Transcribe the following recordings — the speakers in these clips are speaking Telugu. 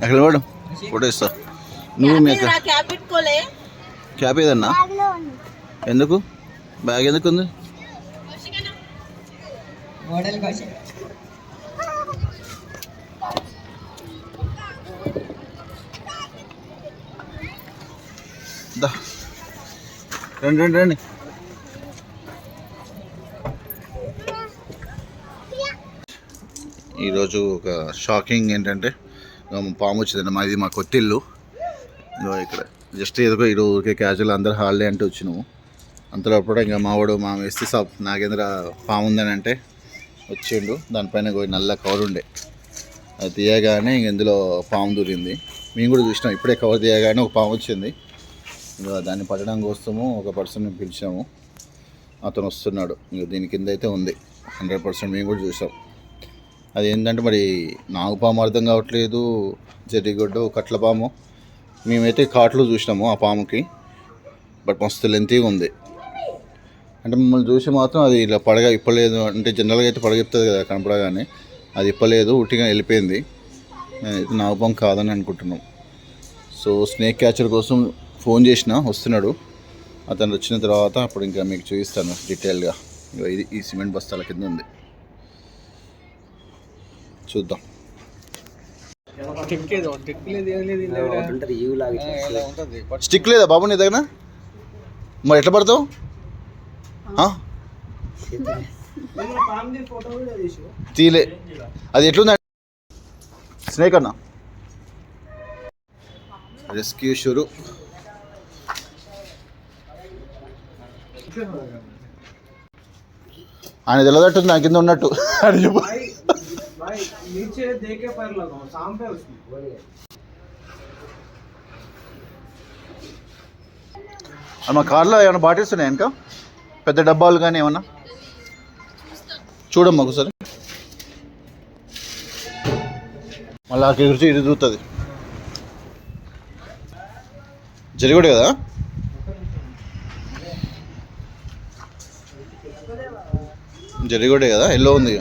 ఎక్కడ వాడు ఫోటో ఇస్తా. నువ్వు మీ క్యాప్ ఏదన్నా ఎందుకు బ్యాగ్ ఎందుకు ఉంది? రండి రండి రండి. ఈరోజు ఒక షాకింగ్ ఏంటంటే పాము వచ్చిందండి. మాది మా కొత్తిల్లు. ఇక్కడ జస్ట్ ఏదో ఈరోజు క్యాజువల్ అందరు హాలిడే అంటే వచ్చినాము. అంతలోపల ఇంకా మావాడు మా మేస్త్రి సాబ్ నాగేంద్ర పాము ఉందని అంటే వచ్చిండు. దానిపైన నల్ల కవర్ ఉండే, అది తీయగానే ఇంక ఇందులో పాము దూరింది. మేము కూడా చూసినాం. ఇప్పుడే కవర్ తీయగానే ఒక పాము వచ్చింది. ఇంకా దాన్ని పట్టడం కోసము ఒక పర్సన్ని పిలిచాము. అతను వస్తున్నాడు. ఇంకా దీని కింద అయితే ఉంది 100%. మేము కూడా చూసాం. అది ఏంటంటే మరి నాగుపాము అర్థం కావట్లేదు, జర్రిగొడ్డు కట్లపాము. మేమైతే కాట్లో చూసినాము ఆ పాముకి. బట్ మస్తు లెంతీగా ఉంది. అంటే మమ్మల్ని చూసి మాత్రం అది ఇలా పడగ ఇప్పలేదు. అంటే జనరల్గా అయితే పడగెప్తుంది కదా కనపడగానే, అది ఇప్పలేదు, ఉట్టిగా వెళ్ళిపోయింది. నేనైతే నాగుపాము కాదని అనుకుంటున్నాం. సో స్నేక్ క్యాచర్ కోసం ఫోన్ చేసిన, వస్తున్నాడు. అతను వచ్చిన తర్వాత అప్పుడు ఇంకా మీకు చూపిస్తాను డీటెయిల్గా. ఇది ఈ సిమెంట్ బస్తాల కింద ఉంది, చూద్దాం. స్టిక్ లేదా బాబు నీ దగ్గర? మరి ఎట్లా పడతావు? తీలే. అది ఎట్లుంది స్నేక్ అన్న? రెస్క్యూ షురు. ఆయన తెల్లదట్టుంది నా కింద ఉన్నట్టు అని చెప్పు. మా కార్లో ఏమైనా బాటిల్స్ ఉన్నాయి ఇంకా, పెద్ద డబ్బాలు కానీ ఏమన్నా చూడమ్మా ఒకసారి. మళ్ళీ ఆ ఎగురుచి ఇది దూతుంది. జరిగోడు కదా? జరిగోడే కదా, ఎల్లో ఉంది.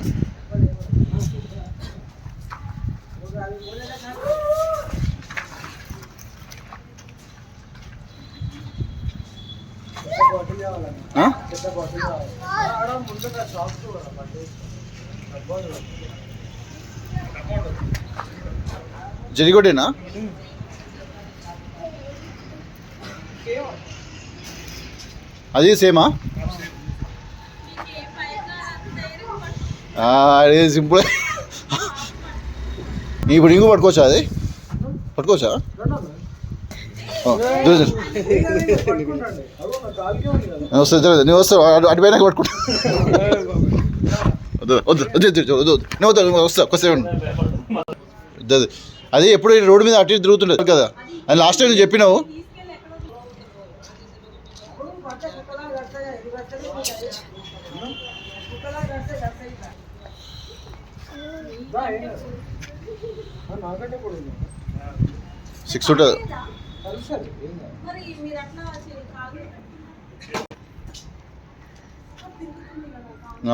జరిగోడేనా? అది సేమా? అది సింపుల్. ఇప్పుడు ఇంకో పట్టుకోవచ్చా? అది పట్టుకోవచ్చా? వస్తా నువ్వు వస్తావు అటుపోయినాక పట్టుకుంటా. వస్తా కొద్దిసేపు. అది ఎప్పుడు రోడ్డు మీద అటు తిరుగుతుండదు కదా, అది లాస్ట్ టైం నువ్వు చెప్పినావు. సిక్స్ ఉంటుంది.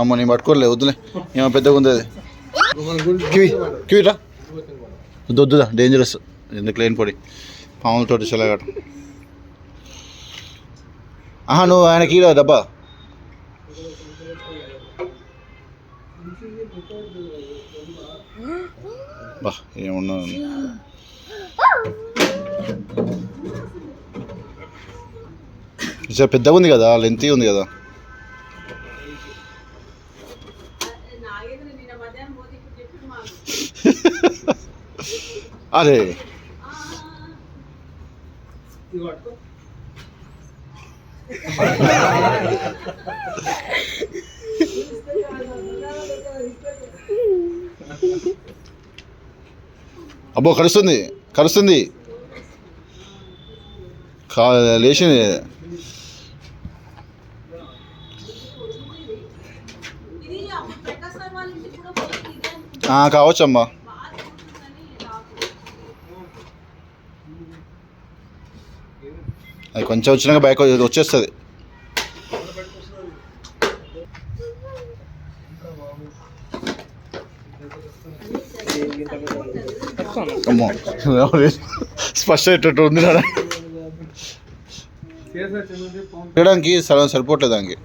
అమ్మ నేను పట్టుకోలే, వద్దులే. ఏమో పెద్దగా ఉంది అది. కివి కివిరా వద్దుదా, డేంజరస్. ఎందుకు లేని పొడి పాములతోటి చెలగాట. నువ్వు ఆయనకి డబ్బా. బా ఏమన్నా పెద్దగా ఉంది కదా, లెంతీ ఉంది కదా. అరే అబ్బో కరుస్తుంది కరుస్తుంది, లేచింది. కావచ్చమ్మా. అది కొంచెం వచ్చినాక బ్యాక్ వచ్చేస్తుంది. అమ్మో స్పష్ట ఎట్టు ఉంది నాడా తినడానికి సరిపోవట్లేదు దానికి.